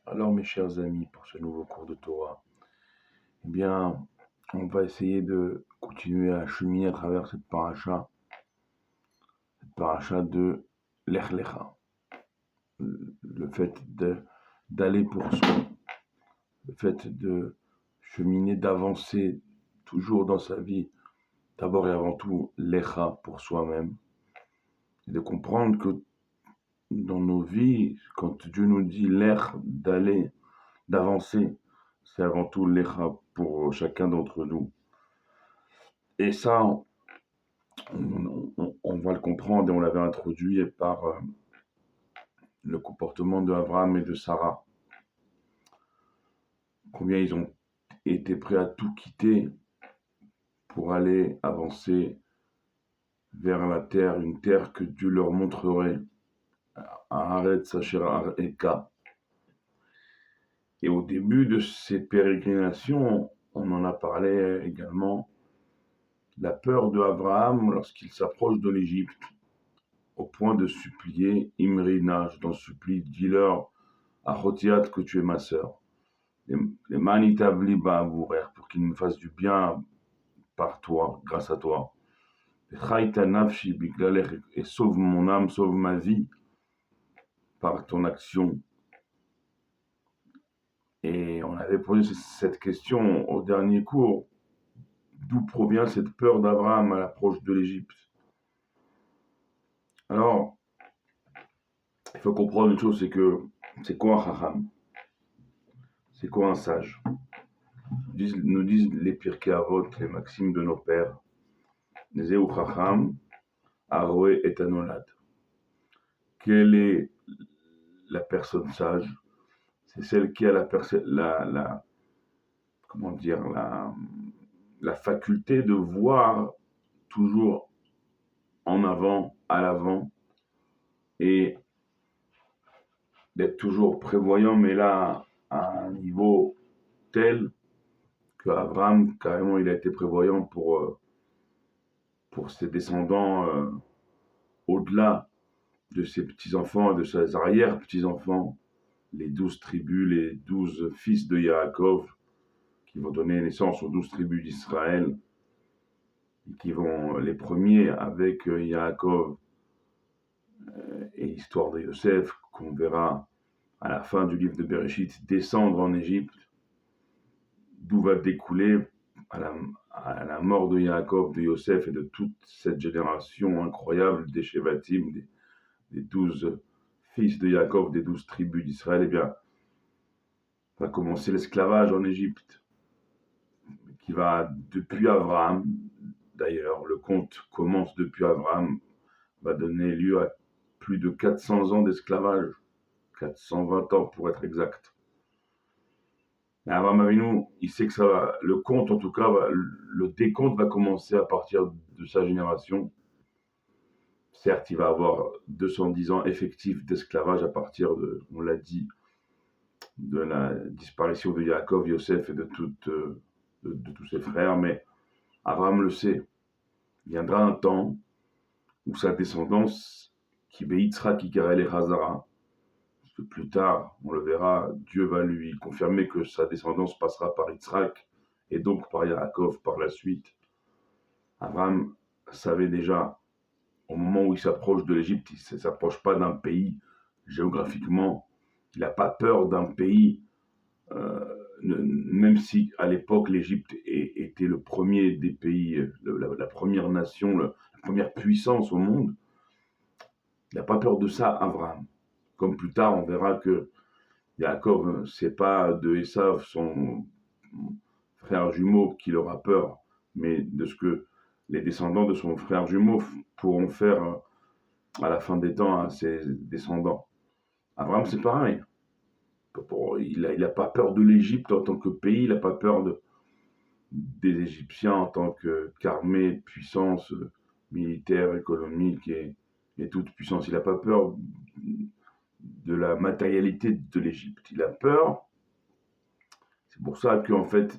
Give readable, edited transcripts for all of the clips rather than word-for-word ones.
Alors mes chers amis, pour ce nouveau cours de Torah, eh bien, on va essayer de continuer à cheminer à travers cette paracha de Lech Lecha, le fait d'aller pour soi, le fait de cheminer, d'avancer toujours dans sa vie, d'abord et avant tout Lecha pour soi-même, et de comprendre que dans nos vies, quand Dieu nous dit Lech, d'aller, d'avancer, c'est avant tout Lecha pour chacun d'entre nous. Et ça, on va le comprendre et on l'avait introduit par le comportement de Abraham et de Sarah. Combien ils ont été prêts à tout quitter pour aller avancer vers la terre, une terre que Dieu leur montrerait, à Haaretz Asher Eka. Et au début de ces pérégrinations, on en a parlé également, la peur de Abraham lorsqu'il s'approche de l'Égypte, au point de supplier Imrina, je t'en supplie, dis-leur à Chotiat que tu es ma sœur. Les manitabli ba'avourer, pour qu'il me fasse du bien par toi, grâce à toi. Chaita nafshi biglalech, et sauve mon âme, sauve ma vie par ton action. Et on avait posé cette question au dernier cours. D'où provient cette peur d'Abraham à l'approche de l'Égypte? Alors, il faut comprendre une chose, c'est quoi un chacham? C'est quoi un sage? Nous disent les Pirkei Avot, les maximes de nos pères. Zeu chacham, aroé et anolad. Quelle est la personne sage? C'est celle qui a comment dire, la faculté de voir toujours en avant, à l'avant, et d'être toujours prévoyant, mais là, à un niveau tel que Abraham, carrément, il a été prévoyant pour ses descendants, au-delà de ses petits-enfants et de ses arrière-petits-enfants, les 12 tribus, les 12 fils de Yaakov, qui vont donner naissance aux 12 tribus d'Israël, et qui vont les premiers avec Yaakov et l'histoire de Yosef, qu'on verra à la fin du livre de Bereshit, descendre en Égypte, d'où va découler à la mort de Yaakov, de Yosef et de toute cette génération incroyable des Shevatim, des 12 fils de Yaakov, des 12 tribus d'Israël, eh bien, va commencer l'esclavage en Égypte, qui va depuis Abraham. D'ailleurs, le conte commence depuis Abraham, va donner lieu à plus de 400 ans d'esclavage, 420 ans pour être exact. Mais Abraham Avinu, il sait que ça va, le compte en tout cas, le décompte va commencer à partir de sa génération. Certes, il va avoir 210 ans effectifs d'esclavage à partir de, on l'a dit, de la disparition de Yaakov, Yosef et de tous ses frères, mais Abraham le sait. Il viendra un temps où sa descendance, qui Yitzhak, qui et Hazara, parce que plus tard, on le verra, Dieu va lui confirmer que sa descendance passera par Yitzhak et donc par Yaakov par la suite. Abraham savait déjà, au moment où il s'approche de l'Égypte, il ne s'approche pas d'un pays géographiquement, il n'a pas peur d'un pays, même si à l'époque l'Égypte était le premier des pays, la première nation, la première puissance au monde. Il n'a pas peur de ça, Abraham. Comme plus tard, on verra que Yaakov, c'est pas de Esav, son frère jumeau, qu'il aura peur, mais de ce que les descendants de son frère jumeau pourront faire à la fin des temps à ses descendants. Abraham, c'est pareil. Il n'a pas peur de l'Égypte en tant que pays, il n'a pas peur des Égyptiens en tant qu'armée, puissance militaire, économique et toute puissance. Il n'a pas peur de la matérialité de l'Égypte. Il a peur, c'est pour ça qu'en fait,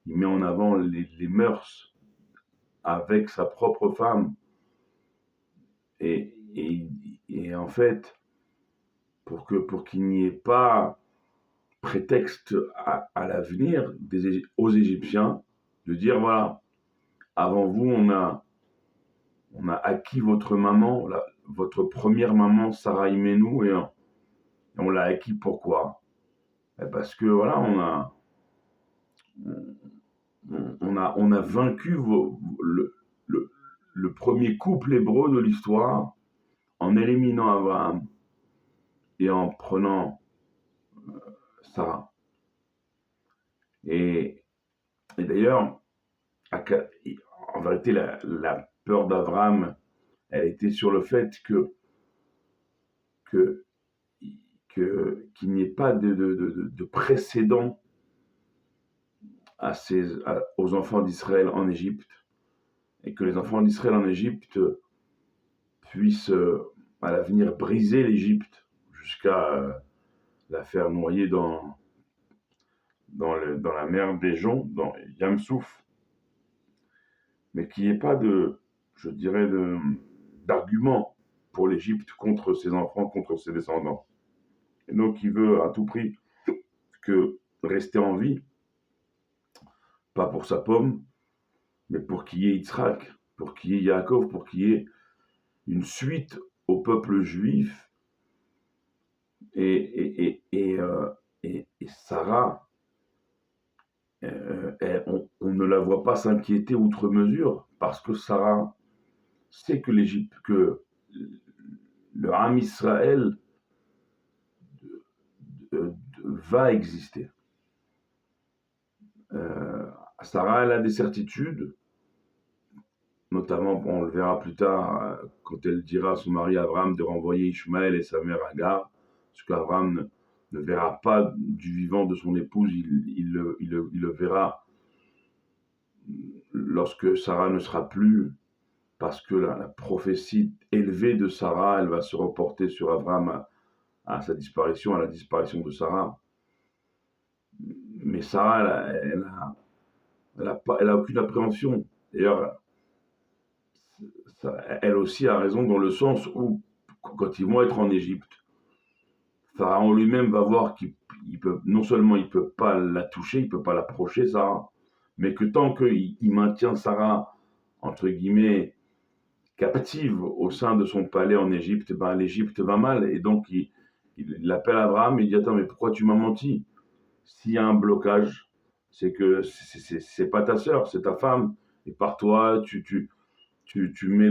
il met en avant les mœurs avec sa propre femme. Et en fait, pour qu'il n'y ait pas prétexte à l'avenir aux Égyptiens de dire voilà, avant vous, on a acquis votre maman, votre première maman, Sarah Imenou, et on l'a acquis pourquoi? Parce que voilà, on a vaincu le, le premier couple hébreu de l'histoire en éliminant Abraham et en prenant Sarah. Et d'ailleurs, en vérité, la peur d'Abraham, elle était sur le fait qu'il n'y ait pas de précédent aux enfants d'Israël en Égypte, et que les enfants d'Israël en Égypte puissent à l'avenir briser l'Égypte jusqu'à la faire noyer dans la mer des Joncs, dans Yam Souf, mais qu'il n'y ait pas je dirais, d'argument pour l'Égypte contre ses enfants, contre ses descendants. Et donc il veut à tout prix que rester en vie, pas pour sa pomme, mais pour qu'il y ait Yitzhak, pour qu'il y ait Yaakov, pour qu'il y ait une suite au peuple juif. Et Sarah, on ne la voit pas s'inquiéter outre mesure, parce que Sarah sait que que le Ham Israël va exister. Sarah, elle a des certitudes, notamment, on le verra plus tard, quand elle dira à son mari Abraham de renvoyer Ishmaël et sa mère Agar, parce qu'Abraham ne verra pas du vivant de son épouse, il le verra lorsque Sarah ne sera plus, parce que la prophétie élevée de Sarah, elle va se reporter sur Abraham à sa disparition, à la disparition de Sarah. Mais Sarah, elle a aucune appréhension. D'ailleurs, elle aussi a raison dans le sens où, quand ils vont être en Égypte, Pharaon lui-même va voir qu'il peut, non seulement il peut pas la toucher, il peut pas l'approcher, Sarah, mais que tant qu'il maintient Sarah, entre guillemets, captive au sein de son palais en Égypte, ben l'Égypte va mal. Et donc, il appelle Abraham et il dit, attends, mais pourquoi tu m'as menti? S'il y a un blocage, c'est que c'est pas ta sœur, c'est ta femme. Et par toi, tu mets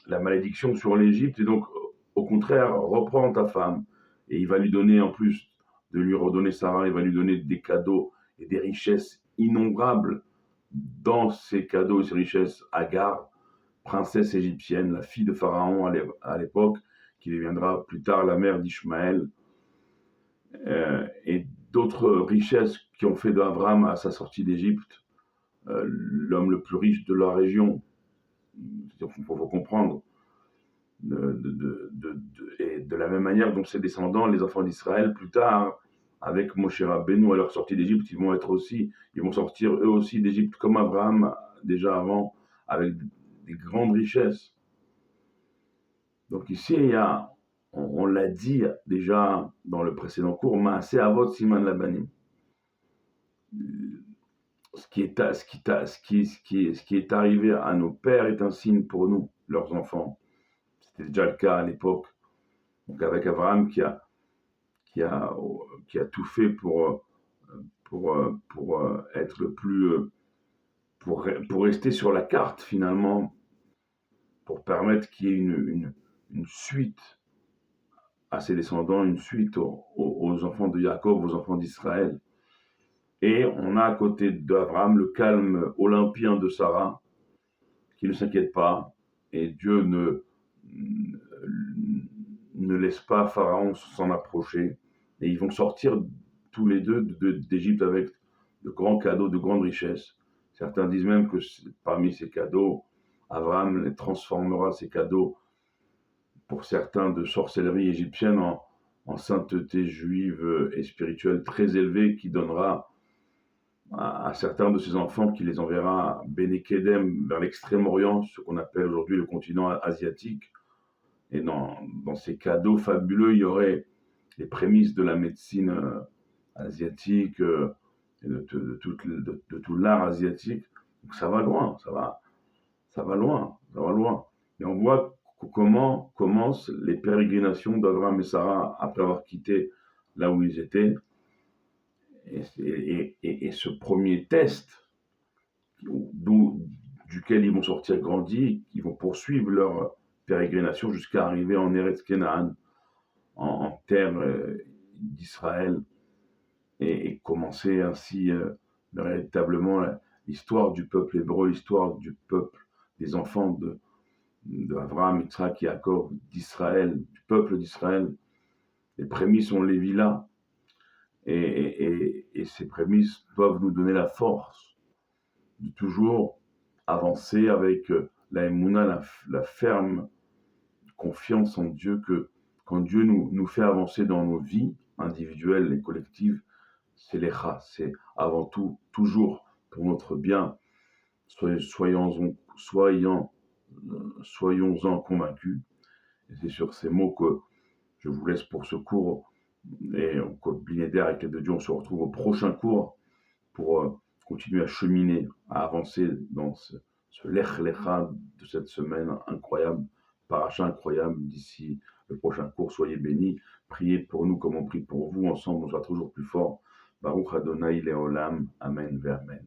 la malédiction sur l'Égypte. Et donc, au contraire, reprends ta femme. Et il va lui donner, en plus de lui redonner Sarah, il va lui donner des cadeaux et des richesses innombrables. Dans ces cadeaux et ces richesses, Agar, princesse égyptienne, la fille de Pharaon à l'époque, qui deviendra plus tard la mère d'Ishmaël, et d'autres richesses qui ont fait d'Abraham à sa sortie d'Égypte l'homme le plus riche de la région. Il faut comprendre. Et de la même manière dont ses descendants, les enfants d'Israël, plus tard, avec Moshe Rabbeinu à leur sortie d'Égypte, ils vont sortir eux aussi d'Égypte comme Abraham déjà avant, avec des grandes richesses. Donc ici, on l'a dit déjà dans le précédent cours, Maaseh Avot Siman Labanim. Ce qui est arrivé à nos pères est un signe pour nous, leurs enfants. C'était déjà le cas à l'époque. Donc avec Abraham qui a tout fait pour être le plus pour rester sur la carte finalement, pour permettre qu'il y ait une suite à ses descendants, une suite aux enfants de Jacob, aux enfants d'Israël. Et on a à côté d'Abraham le calme olympien de Sarah, qui ne s'inquiète pas, et Dieu ne laisse pas Pharaon s'en approcher. Et ils vont sortir tous les deux d'Égypte avec de grands cadeaux, de grandes richesses. Certains disent même que parmi ces cadeaux, Abraham les transformera, ces cadeaux, pour certains, de sorcellerie égyptienne en sainteté juive et spirituelle très élevée, qui donnera à certains de ses enfants, qui les enverra Bene Kedem vers l'extrême-orient, ce qu'on appelle aujourd'hui le continent asiatique. Et dans ces cadeaux fabuleux, il y aurait les prémices de la médecine asiatique, et de tout l'art asiatique. Donc ça va loin, ça va loin, ça va loin. Et on voit comment commencent les pérégrinations d'Abraham et Sarah après avoir quitté là où ils étaient. Et ce premier test, duquel ils vont sortir grandis, ils vont poursuivre leur pérégrination jusqu'à arriver en Eretz Kenaan, en terre d'Israël, et commencer ainsi véritablement l'histoire du peuple hébreu, l'histoire du peuple, des enfants d'Abraham, Yitzhak et Jacob, d'Israël, du peuple d'Israël. Les prémices, on les vit là, et ces prémices doivent nous donner la force de toujours avancer avec la émouna, la ferme confiance en Dieu, que quand Dieu nous fait avancer dans nos vies individuelles et collectives, c'est l'Echa, c'est avant tout, toujours pour notre bien. Soyons-en convaincus. Et c'est sur ces mots que je vous laisse pour ce cours. Et au Code Blinéder, avec l'aide de Dieu, on se retrouve au prochain cours pour continuer à cheminer, à avancer dans ce Lech Lecha de cette semaine incroyable, paracha incroyable. D'ici le prochain cours, soyez bénis. Priez pour nous comme on prie pour vous. Ensemble, on sera toujours plus forts. Baruch Adonai Leolam. Amen. Amen.